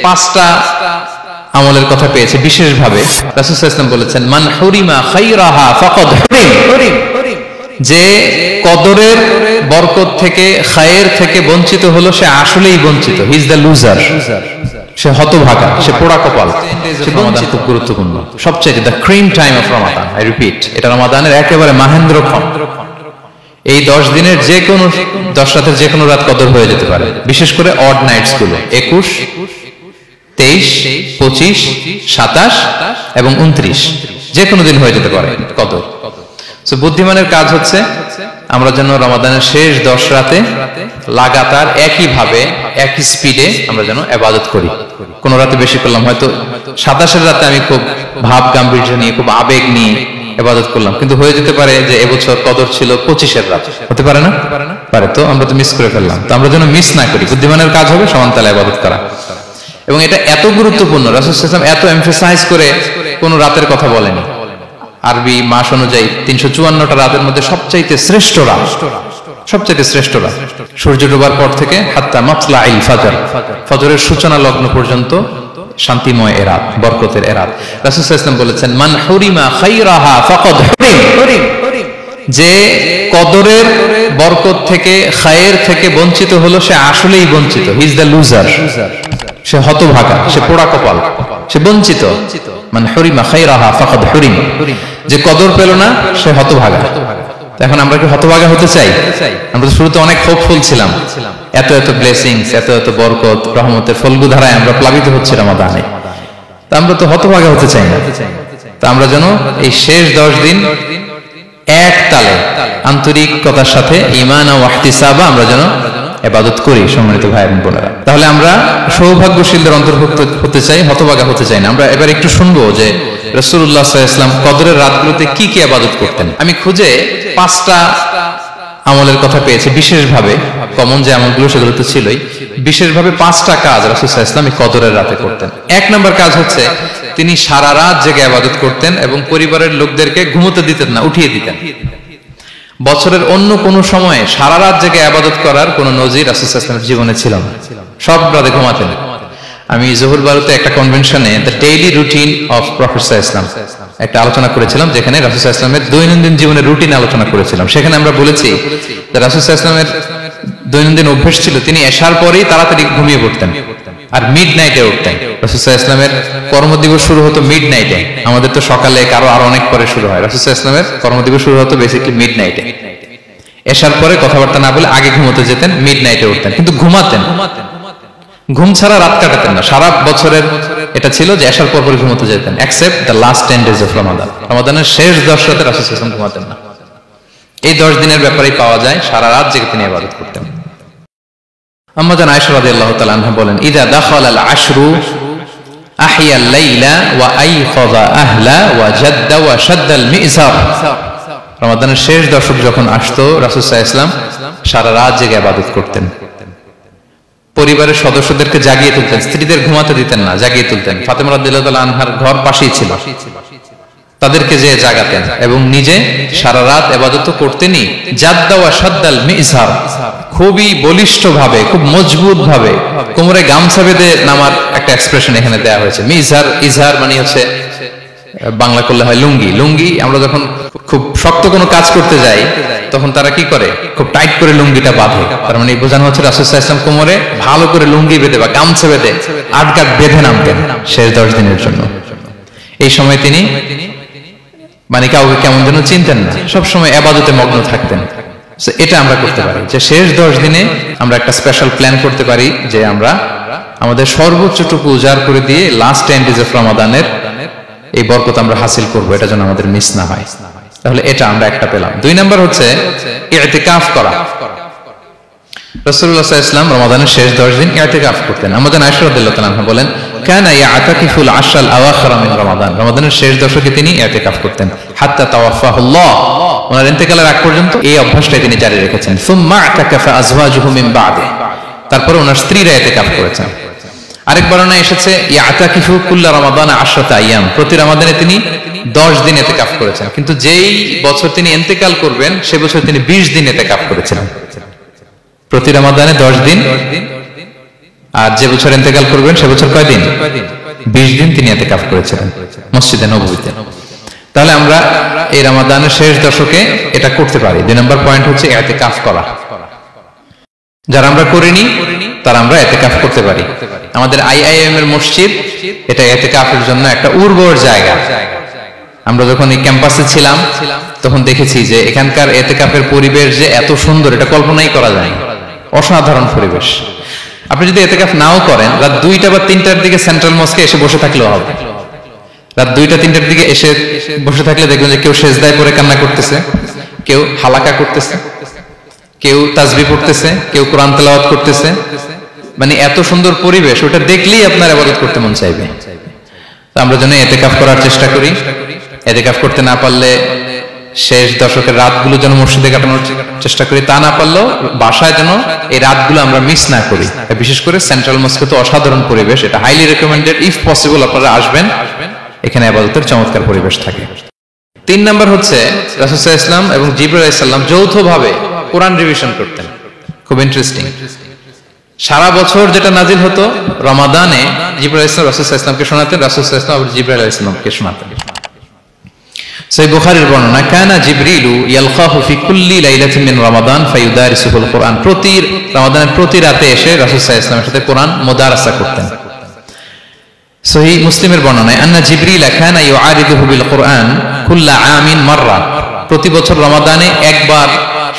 পাঁচটা আমলের কথা পেয়েছে বিশেষভাবে। রাসূল সাল্লাল্লাহু আলাইহি ওয়াসাল্লাম বলেছেন, মান হুরিমা খায়রাহা ফাকাদ হুরিম, যে কদরের বরকত থেকে, খায়ের থেকে বঞ্চিত হলো সে আসলেই বঞ্চিত। হি ইজ দ্য লুজার, সে হতভাগা, সে পোড়া কপাল। রমাদান খুব গুরুত্বপূর্ণ, সবচেয়ে the cream time of Ramadan. I repeat, এটা রমাদানের একেবারে মাহেন্দ্রক্ষণ। এই 10 দিনের যে কোনো 10 রাতের যে কোনো রাত কদর হয়ে যেতে পারে, বিশেষ করে অড নাইটস গুলো 21, 23, 25, 27 এবং 29, যে কোনো দিন হয়ে যেতে পারে কদর। সো বুদ্ধিমানের কাজ হচ্ছে আমরা যেন রমাদানের শেষ 10 রাতে লাগাতার একইভাবে একই স্পিডে আমরা যেন ইবাদত করি। কোন রাতে বেশি করলাম, হয়তো 27 রাতে আমি খুব ভাব গাম্ভীর্য নিয়ে, খুব আবেগ নিয়ে ইবাদত করলাম, কিন্তু হয়ে যেতে পারে যে এবছর কদর ছিল 25 রাত, হতে পারে না? পারে। তো আমরা তো মিস করে ফেললাম। তো আমরা যেন মিস না করি। বুদ্ধিমানের কাজ হবে সমানতালে ইবাদত করা। এবং এটা এত গুরুত্বপূর্ণ, রাসূল সাল্লাল্লাহু আলাইহি ওয়াসাল্লাম এত এমফাসাইজ করে কোন রাতের কথা বলেনি। আরবি মাস অনুযায়ী 354টা রাতের মধ্যে সবচাইতে শ্রেষ্ঠ রাত, সবচাইতে শ্রেষ্ঠ রাত সূর্য ডোবার পর থেকে হাত্তা মাতলাইল ফাজর, ফজরের সূচনা লগ্ন পর্যন্ত শান্তিময় এ রাত, বরকতের এ রাত। রাসূল সাল্লাল্লাহু আলাইহি ওয়াসাল্লাম বলেছেন, মান হুরিমা খায়রাহা ফাকাদ হুরিম, যে কদরের বরকত থেকে, খায়ের থেকে বঞ্চিত হলো সে আসলেই বঞ্চিত। হি ইজ দ্য লুজার, সে হতভাগা, সে পোড়া কপাল, সে বঞ্চিত। মান হুরিমা খায়রাহা ফাকাদ হুরিম, যে কদর পেল না সে হতভাগা। এখন আমরা কি হতভাগা হতে চাই? আমরা তো শুরুতে অনেক হোপফুল ছিলাম, এত এত ব্লেসিংস, এত এত বরকত, রহমতের ফলগু ধারায় আমরা প্লাবিত হচ্ছি রমাদানে। তা আমরা তো হতভাগা হতে চাই না। তা আমরা যেন এই শেষ 10 দিন এক তালে আন্তরিকতার সাথে ঈমান ও ইহতিসাবা আমরা যেন ইবাদত করি। সম্মানিত ভাই এবং বোনেরা, তাহলে আমরা সৌভাগ্যশীলদের অন্তর্ভুক্ত হতে চাই, হতভাগা হতে চাই না। আমরা এবার একটু শুনবো যে রাসূলুল্লাহ সাল্লাল্লাহু আলাইহি ওয়াসাল্লাম কদরের রাতগুলোতে কি কি ইবাদত করতেন। আমি খুঁজে 5টা আমলের কথা পেয়েছি বিশেষভাবে। কমন যে আমলগুলো সেগুলো তো ছিলই, বিশেষভাবে 5টা কাজ রাসূল সাল্লাল্লাহু আলাইহি ওয়াসাল্লাম এই কদরের রাতে করতেন। 1 নম্বর কাজ হচ্ছে তিনি সারা রাত জেগে ইবাদত করতেন এবং পরিবারের লোকদেরকে ঘুমোতে দিতেন না, উঠিয়ে দিতেন। বছরের অন্য কোন সময়ে সারা রাত জেগে ইবাদত করার কোন নজির রাসূল সাল্লাল্লাহু আলাইহি ওয়াসাল্লামের জীবনে ছিল না। সব রাতে ঘুমাতেন। আমি জোহর বারুতে একটা কনভেনশনে the daily routine of prophet সাল্লাল্লাহু আলাইহি ওয়াসাল্লাম একটা আলোচনা করেছিলাম, যেখানে রাসূল সাল্লাল্লাহু আলাইহি ওয়াসাল্লামের দৈনন্দিন জীবনের রুটিন আলোচনা করেছিলাম। সেখানে আমরা বলেছি যে রাসূল সাল্লাল্লাহু আলাইহি ওয়াসাল্লামের দৈনন্দিন অভ্যাস ছিল তিনি এশার পরেই তাড়াতাড়ি ঘুমিয়ে পড়তেন আর মিড নাইটে উঠতেন। রাসূল সাল্লাল্লাহু আলাইহি ওয়াসাল্লামের কর্মদিবস শুরু হতো মিড নাইটে। আমাদের তো সকালে, কারো আরো অনেক পরে শুরু হয়। রাসূল সাল্লাল্লাহু আলাইহি ওয়াসাল্লামের কর্মদিবস শুরু হতো বেসিক্যালি মিড নাইটে। এশার পরে কথাবার্তা না বলে আগে ঘুমোতে যেতেন, মিড নাইটে উঠতেন, কিন্তু ঘুমাতেন। ঘুম ছাড়া রাত কাটাতেন না। সারা বছরের এটা ছিল যে এশার পর পর ঘুমোতে যেতেন, except the last 10 days of Ramadan. রমাদানের শেষ 10 রাতে রাসূল সাল্লাল্লাহু আলাইহি ওয়াসাল্লাম ঘুমাতেন না। এই 10 দিনের ব্যাপারেই পাওয়া যায় সারা রাত জেগে তিনি ইবাদত করতেন। আম্মা জান আয়েশা রাদিয়াল্লাহু তাআলা আনহা বলেন, ইযা দাখালাল আশরু আহিয়াল লাইলা ওয়া আইখাযা আহলা ওয়া জাদ্দা ওয়া শাদ্দাল মি'জার। রমাদানের শেষ দশক যখন আসতো রাসূল সাল্লাল্লাহু আলাইহি ওয়াসাল্লাম সারা রাত জেগে ইবাদত করতেন। পরিবারের সদস্যদেরকে জাগিয়ে তুলতেন, স্ত্রীদের ঘুমাতে দিতেন না, জাগিয়ে তুলতেন। ফাতেমা রাদিয়াল্লাহু তাআলা আনহার ঘর পাশেই ছিল, তাদেরকে যে জাগাতেন এবং নিজে সারা রাত ইবাদত করতেনই। জাদ্দা ওয়া শাদ্দাল মি'জার, খুবই বলিষ্ঠ ভাবে, খুব মজবুত ভাবে কোমরে গামছা বেঁধে নামার একটা এক্সপ্রেশন এখানে দেওয়া হয়েছে। মি'জার, ইজহার মানে হচ্ছে বাংলা করলে হয় লুঙ্গি। লুঙ্গি আমরা যখন খুব শক্ত কোনো কাজ করতে যাই তখন তারা কি করে, খুব টাইট করে লুঙ্গিটা বাঁধে। তার মানে বোঝানো হচ্ছে রাসূল সাল্লাল্লাহু আলাইহি ওয়াসাল্লাম কোমরে ভালো করে লুঙ্গি বেঁধে বা গামছা বেঁধে আটকাট বেঁধে নামতেন শেষ 10 দিনের জন্য। এই সময় তিনি মানে কাউকে কেমন যেন চিনতেন না, সবসময় ইবাদতে মগ্ন থাকতেন। এটা আমরা করতে পারি যে শেষ 10 দিনে আমরা একটা স্পেশাল প্ল্যান করতে পারি যে আমরা আমাদের সর্বোচ্চটুকু উজাড় করে দিয়ে লাস্ট 10 days অফ রমাদানের এই বরকত আমরা হাসিল করব, এটা যেন আমাদের মিস না হয়। তাহলে এটা আমরা একটা পেলাম। 2 নাম্বার হচ্ছে ইতিকাফ করা। রাসূলুল্লাহ সাল্লাল্লাহু আলাইহি ওয়াসাল্লাম রমাদানের শেষ 10 দিন ইতিকাফ করতেন। আমাদের আয়েশা রাদিয়াল্লাহু তাআলা আনহা বলেন, কানা ইয়াতাকিফুল আশরাল আওয়াখির মিন রমাদান। রমাদানের শেষ দশকে তিনি ইতিকাফ করতেন হাত্তা তাওয়াফাহুল্লাহ, ওনার ইন্তেকালের আগ পর্যন্ত এই অভ্যাসটাই তিনি জারি রেখেছেন। সুম্মা আতাকাফা আজওয়াজুহু মিন বা'দি, তারপরে ওনার স্ত্রীরা ইতিকাফ করেছেন। আরেক বর্ণনায় এসেছে ইয়াতাকিফু কুল্লা রমাদান 10 আইয়াম, প্রতি রমাদানে তিনি 10 দিন ইতিকাফ করেছেন। কিন্তু যেই বছর তিনি ইন্তেকাল করবেন সে বছর তিনি 20 দিন ইতিকাফ করেছিলেন। প্রতি রমাদানে 10 দিন, আর যে বছর ইন্তেকাল করবেন সে বছর কয়দিন? 20 দিন তিনি ইতিকাফ করেছিলেন মসজিদে নববীতে। তাহলে আমরা এই রমাদানের শেষ দশকে এটা করতে পারি। 2 নম্বর পয়েন্ট হচ্ছে ইতিকাফ করা। যারা আমরা করিনি তারা আমরা ইতিকাফ করতে পারি। আমাদের আইআইএম এর মসজিদ এটা ইতিকাফের জন্য একটা উর্বর জায়গা। আমরা যখন এই ক্যাম্পাসে ছিলাম তখন দেখেছি যে এখানকার ইতিকাফের পরিবেশ যে এত সুন্দর এটা কল্পনাই করা যায় না। অসাধারণ পরিবেশ। আপনি যদি ইতিকাফ নাও করেন, রাত 2টা বা 3টার দিকে সেন্ট্রাল মস্কে এসে বসে থাকলেও হবে। রাত 2টা 3টার দিকে এসে বসে থাকলে দেখবেন যে কেউ সেজদায় পড়ে কান্না করতেছে, কেউ হালাকা করতেছে, কেউ তাসবিহ পড়তেছে, কেউ কোরআন তেলাওয়াত করতেছে। মানে এত সুন্দর পরিবেশ, ওটা দেখলেই আপনার ইবাদত করতে মন চাইবে। তো আমরা যেন ইতিকাফ করার চেষ্টা করি। ইতিকাফ করতে না পারলে শেষ দশকের রাতগুলো যেন মসজিদে কাটানোর চেষ্টা করি, তা না পারলেও বাসায় যেন এই রাতগুলো আমরা মিস না করি। বিশেষ করে সেন্ট্রাল মস্কে তো অসাধারণ পরিবেশ, এটা হাইলি রেকমেন্ডেড। ইফ পসিবল আপনারা আসবেন, এখানে ইবাদতের চমৎকার পরিবেশ থাকে। 3 নাম্বার হচ্ছে রাসূল সাল্লাল্লাহু আলাইহি ওয়াসাল্লাম এবং জিবরাইল আলাইহিস সালাম যৌথভাবে কোরআন রিভিশন করতেন। খুব ইন্টারেস্টিং। সারা বছর যেটা নাজিল হতো, রমাদানে জিবরাইল আলাইহিস সালাম রাসূল সাল্লাল্লাহু আলাইহি ওয়াসাল্লামকে শোনাতেন, রাসূল সাল্লাল্লাহু আলাইহি ওয়াসাল্লাম আবার জিবরাইল আলাইহিস সালামকে শোনাতেন। সহিহ বুখারীর বর্ণনা, কানা জিবরিলু ইয়ালকাহু ফি কুল্লি লাইলাতিন মিন রমাদান ফায়ুদারিসুল কুরআন। প্রতি রমাদানের প্রতি রাতে এসে রাসূল সাল্লাল্লাহু আলাইহি ওয়াসাল্লামের সাথে কোরআন মুদারাসা করতেন। সহিহ মুসলিমের বর্ণনায়, আন্না জিবরিল কানা ইউআরিদুহু বিল কুরআন কুল্লা আমিন মাররা। প্রতি বছর রমাদানে একবার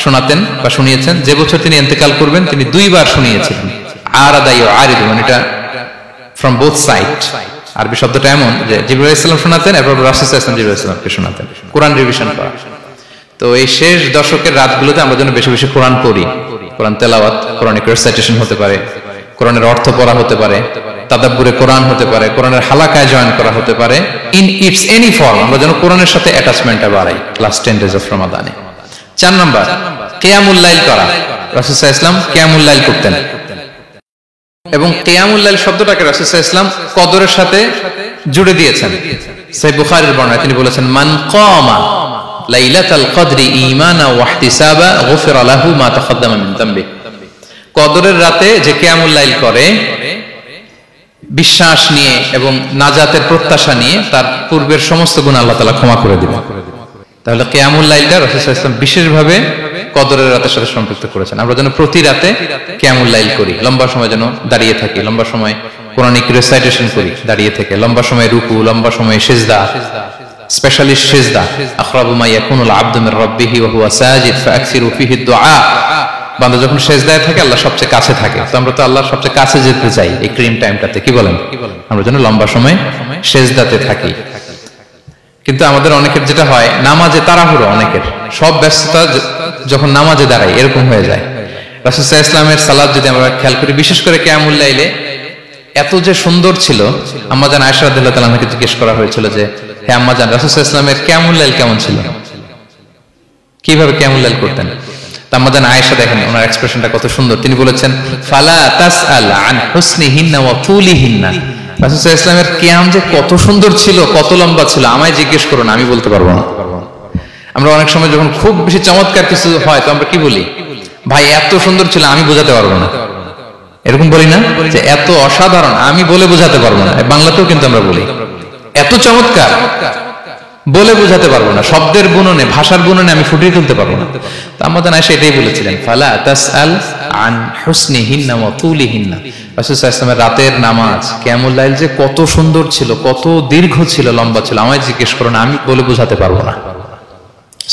শোনাতেন বা শুনিয়েছেন। যে বছর তিনি ইন্তেকাল করবেন তিনি 2 বার শুনিয়েছিলেন। আরাদা ইউআরিদু, মানে এটা ফ্রম বোথ সাইড। আরবি শব্দটা এমন যে জিবরাইল আলাইহিস সালাম শোনাতেন, এরপর রাসূল সাল্লাল্লাহু আলাইহি ওয়াসাল্লাম জিবরাইল আলাইহিস সালামকে শোনাতেন। কোরআন রিভিশন করা। তো এই শেষ দশকের রাতগুলোতে আমরা যেন বেশি বেশি কোরআন পড়ি। কোরআন তেলাওয়াত, কোরআনিক রিসাইটেশন হতে পারে, কোরআনের অর্থ পড়া হতে পারে, তাদাব্বুরে কোরআন হতে পারে, কোরআনের হালাকায় জয়েন করা হতে পারে। ইন ইটস এনি ফর্ম আমরা যেন কোরআনের সাথে অ্যাটাচমেন্টটা বাড়াই লাস্ট 10 ডেজ অফ রমাদানে। 4 নাম্বার, কিয়ামুল লাইল করা। রাসূল সাল্লাল্লাহু আলাইহি ওয়াসাল্লাম কিয়ামুল লাইল করতেন এবং কিয়ামুল লাইল শব্দটাকে রাসূল সাল্লাল্লাহু আলাইহি ওয়াসাল্লাম কদরের সাথে জুড়ে দিয়েছেন। সহিহ বুখারীর বর্ণনায় তিনি বলেছেন, মান কামা লাইলাতাল কদরি ঈমানা ওয়া ইহতিসাবা গুফিরা লাহু মা তাকাদ্দামা মিন যামবি। কদরের রাতে যে কিয়ামুল লাইল করে বিশ্বাস নিয়ে এবং নাজাতের প্রত্যাশা নিয়ে, তার পূর্বের সমস্ত গুনাহ আল্লাহ তাআলা ক্ষমা করে দিবেন। তাহলে কিয়ামুল লাইলটা রাসূল সাল্লাল্লাহু আলাইহি ওয়াসাল্লাম বিশেষভাবে কদরের রাতের সাথে সম্পৃক্ত করেছেন। আমরা যেন প্রতি রাতে কিয়ামুল লাইল করি, লম্বা সময় যেন দাঁড়িয়ে থাকি, লম্বা সময় কোরআনিক রিসাইটেশন করি দাঁড়িয়ে থেকে, লম্বা সময় রুকু, লম্বা সময় সিজদা, স্পেশালি সিজদা। আখরাবু মা ইয়াকুনুল আবদু মির রাব্বিহি ওয়া হুয়া সাজিদ ফাআকসিরু ফিহি দুআ। বান্দা যখন সিজদায় থাকে আল্লাহ সবচেয়ে কাছে থাকে। তো আমরা তো আল্লাহর সবচেয়ে কাছে যেতে চাই এই ক্রিম টাইমটাতে, কি বলেন? আমরা যেন লম্বা সময় সিজদাতে থাকি। কিন্তু আমাদের অনেকের যেটা হয়, নামাজে তাড়াহুড়ো, অনেকের সব ব্যস্ততা যখন নামাজে দাঁড়াই এরকম হয়ে যায়। রাসূল সাল্লাল্লাহু আলাইহি ওয়াসাল্লামের সালাত যদি আমরা খেয়াল করি, বিশেষ করে কিয়ামুল লাইলে এত যে সুন্দর ছিল। আম্মাজান আয়েশা রাদিয়াল্লাহু তাআলা আনহাকে জিজ্ঞেস করা হয়েছিল যে, হে আম্মাজান, রাসূল সাল্লাল্লাহু আলাইহি ওয়াসাল্লামের কিয়ামুল লাইল কেমন ছিল, কিভাবে কিয়ামুল লাইল করতেন? আম্মাজান আয়েশা, দেখেন ওনার এক্সপ্রেশনটা কত সুন্দর। তিনি বলেছেন, ফালা তাসআল আন হুসনিহিন্না ওয়া তুলিহিন্না। রাসূল সাল্লাল্লাহু আলাইহি ওয়াসাল্লামের কিয়াম যে কত সুন্দর ছিল, কত লম্বা ছিল, আমায় জিজ্ঞেস করো না, আমি বলতে পারবো না। আমরা অনেক সময় যখন খুব বেশি চমৎকার কিছু হয় তো আমরা কি বলি, ভাই এত সুন্দর ছিল, আমি বোঝাতে পারবো না। এরকম বলি না যে এত অসাধারণ, আমি বলে বোঝাতে পারবো না। বাংলাতেও কিন্তু আমরা বলি এত চমৎকার, বলে বোঝাতে পারবো না, শব্দের বুননে, ভাষার বুননে আমি ফুটিয়ে তুলতে পারবো না। তো আমাদের আয়েশা এটাই বলেছিলেন, ফালা তাসআল আন হুসনিহিন্না ওয়া তুলিহিন্না। রাসূল সাল্লাল্লাহু আলাইহি ওয়াসাল্লামের রাতের নামাজ কিয়ামুল লাইল যে কত সুন্দর ছিল, কত দীর্ঘ ছিল, লম্বা ছিল, আমায় জিজ্ঞেস করো না, আমি বলে বোঝাতে পারবো না।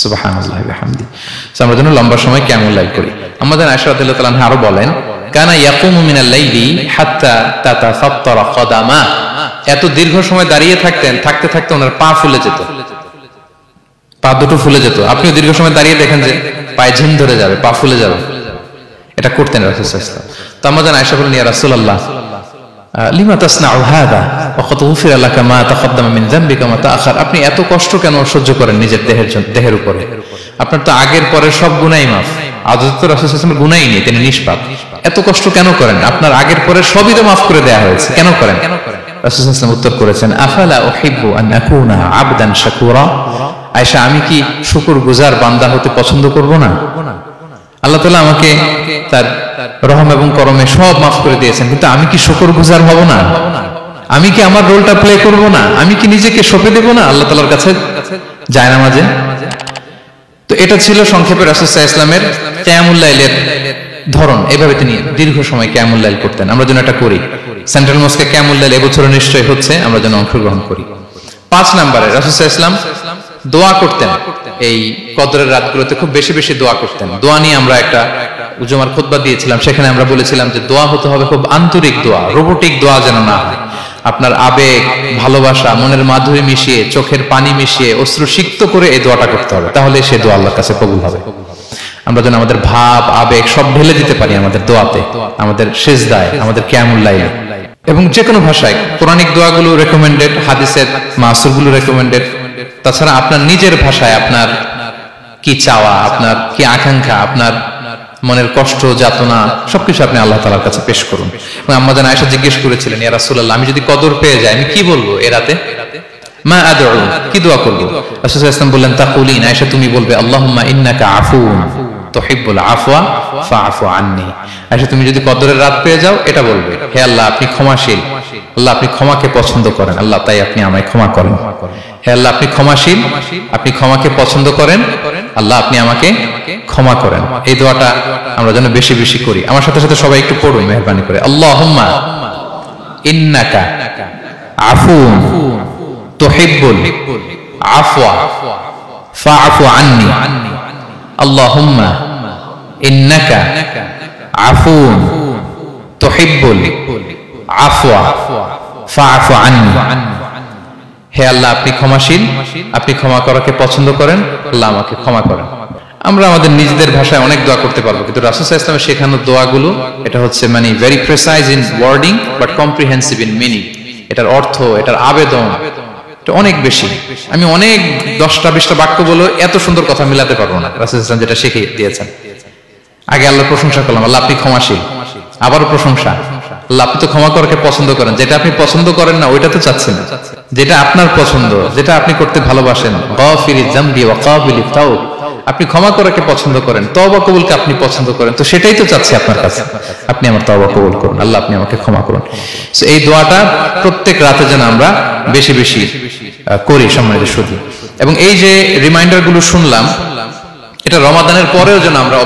সুবহানাল্লাহি ওয়া বিহামদি। আমরা যেন লম্বা সময় কিয়ামুল লাইল করি। আমাদের আয়েশা রাদিয়াল্লাহু তাআলা আনহা আরো বলেন, কানা ইয়াকুমু মিনাল লাইলি হাত্তা তাতাফাত্তারা কদামা। এত দীর্ঘ সময় দাঁড়িয়ে থাকতেন, থাকতে থাকতে ওনার পা ফুলে যেত, পা দুটো ফুলে যেত। আপনিও দীর্ঘ সময় দাঁড়িয়ে দেখেন যে পায়ে ঝিম ধরে যাবে, পা ফুলে যাবে, এটা করতেন রাসূল সাল্লাল্লাহু আলাইহি ওয়াসাল্লাম। তো আমাদের আয়েশা বলেন, ইয়া রাসূলুল্লাহ লিমা তাসনাউ হাদা ওয়া কদ গুফিরা লাকা মা তাকদ্দামা মিন যামবিকা ওয়া তাআখার। আপনি এত কষ্ট কেন সহ্য করেন নিজের দেহের উপরে? আপনার তো আগের পরের সব গুনাহই মাফ। আদতে তো রাসূল সাল্লাল্লাহু আলাইহি ওয়াসাল্লাম গুনাহই নেই, তিনি নিষ্পাপ। এত কষ্ট কেন করেন? আপনার আগের পরের সবই তো মাফ করে দেয়া হয়েছে, কেন করেন? রাসূল সাল্লাল্লাহু আলাইহি ওয়াসাল্লাম উত্তর করেছেন, আফালা উহিব্বু আন আকুনা আবদান শাকুরা। আয়েশা, আমি কি শুকরগুজার বান্দা হতে পছন্দ করব না? আল্লাহ তাআলা আমাকে তার রহম এবং করমে সব মাফ করে দিয়েছেন, কিন্তু আমি কি শুকরগুজার হব না? আমি কি আমার রোলটা প্লে করব না? আমি কি নিজেকে সঁপে দেব না আল্লাহ তাআলার কাছে জায়নামাজে? তো এটা ছিল সংক্ষেপে রাসূল সাল্লাল্লাহু আলাইহি ওয়াসাল্লামের কিয়ামুল লাইলের ধরন। এভাবে তিনি দীর্ঘ সময় কিয়ামুল লাইল করতেন। আমরা যেন এটা করি। সেন্ট্রাল মস্কে কিয়ামুল লাইল এবছর নিশ্চয়ই হচ্ছে, আমরা যেন অংশগ্রহণ করি। 5 নম্বরে রাসূল সাল্লাল্লাহু আলাইহি ওয়াসাল্লাম দোয়া করতেন। এই কদরের রাতগুলোতে খুব বেশি বেশি দোয়া করতেন। দোয়া নিয়ে আমরা একটা জুমার খুতবা দিয়েছিলাম, সেখানে আমরা বলেছিলাম যে দোয়া হতে হবে খুব আন্তরিক দোয়া, রোবোটিক দোয়া যেন না হয়। আপনার আবেগ, ভালোবাসা, মনের মাধুরী মিশিয়ে, চোখের পানি মিশিয়ে, অশ্রু সিক্ত করে এই দোয়াটা করতে হবে, তাহলে সে দোয়া আল্লাহর কাছে কবুল হবে। আমরা যেন আমাদের ভাব, আবেগ সব ঢেলে দিতে পারি আমাদের দোয়াতে, আমাদের সিজদায়, আমাদের কিয়ামুল লাইলে। এবং যে কোনো ভাষায় কোরআনিক দোয়াগুলো রেকমেন্ডেড, হাদিসের মাসুরগুলো রেকমেন্ডেড। তাছাড়া আপনার নিজের ভাষায় আপনার কি চাওয়া, আপনার কি আকাঙ্ক্ষা, আপনার মনের কষ্ট, যাতনা সবকিছু আপনি আল্লাহ তাআলার কাছে পেশ করুন। এবং আম্মা জান আয়েশা জিজ্ঞেস করেছিলেন, ইয়া রাসূলুল্লাহ, আমি যদি কদর পেয়ে যাই আমি কি বলবো এ রাতে? মা আদউ, কি দোয়া করব? রাসূল সাল্লাল্লাহু আলাইহি ওয়াসাল্লাম বললেন, তাকুলিন, আয়েশা তুমি বলবে, আল্লাহুম্মা ইন্নাকা আফুন তুহিব্বুল আফওয়া ফাআফু আন্নি। আয়েশা তুমি যদি কদরের রাত পেয়ে যাও এটা বলবে, হে আল্লাহ আপনি ক্ষমাশীল, আল্লাহ আপনি ক্ষমাকে পছন্দ করেন, আল্লাহ তাই আপনি আমায় ক্ষমা করেন। হে আল্লাহ আপনি ক্ষমাশীল, আপনি ক্ষমাকে পছন্দ করেন, আল্লাহ আপনি আমাকে ক্ষমা করেন। এই দোয়াটা আমরা যেন বেশি বেশি করি। আমার সাথে সাথে সবাই একটু পড়ুন মেহেরবানি করে। আল্লাহুম্মা ইন্নাকা আফুন তুহিব্বুল আফওয়া ফাআফু আন্নি। আল্লাহুম্মা ইন্নাকা আফুন তুহিব্বুল আফওয়া ফাআফু আন্নি। হে আল্লাহ আপনি ক্ষমাশীল, আপনি ক্ষমা করাকে পছন্দ করেন, আল্লাহ আমাকে ক্ষমা করেন। আমরা আমাদের নিজেদের ভাষায় অনেক দোয়া করতে পারবো, কিন্তু রাসূল সাল্লাল্লাহু আলাইহি ওয়াসাল্লামের শেখানো দোয়াগুলো এটা হচ্ছে মানে very precise in wording but comprehensive in meaning. এটার অর্থ, এটার আবেদন এটা অনেক বেশি। আমি অনেক 10টা-20টা বাক্য বলে এত সুন্দর কথা মিলাতে পারবো না। রাসূল সাল্লাল্লাহু আলাইহি ওয়াসাল্লাম যেটা শিখিয়ে দিয়েছেন, আগে আল্লাহর প্রশংসা করলাম, আল্লাহ আপনি ক্ষমাশীল, আবারও প্রশংসা, আল্লাহ আপনি তো ক্ষমা করাকে পছন্দ করেন। যেটা আপনি পছন্দ করেন না ওইটা তো চাচ্ছেন না, যেটা আপনার পছন্দ, যেটা আপনি করতে ভালোবাসেন, গাফিরিজ যামবি ওয়া কাবিলিত তাওব, আপনি ক্ষমা করাকে পছন্দ করেন, তওবা কবুলকে আপনি পছন্দ করেন, তো সেটাই তো চাচ্ছি আপনার কাছে, আপনি আমার তওবা কবুল করুন, আল্লাহ আপনি আমাকে ক্ষমা করুন। সো এই দোয়াটা প্রত্যেক রাতে যেন আমরা বেশি বেশি করি সম্মানিত সুধী। এবং এই যে রিমাইন্ডার গুলো শুনলাম, এটা রমাদানের পরেও যেন আমরা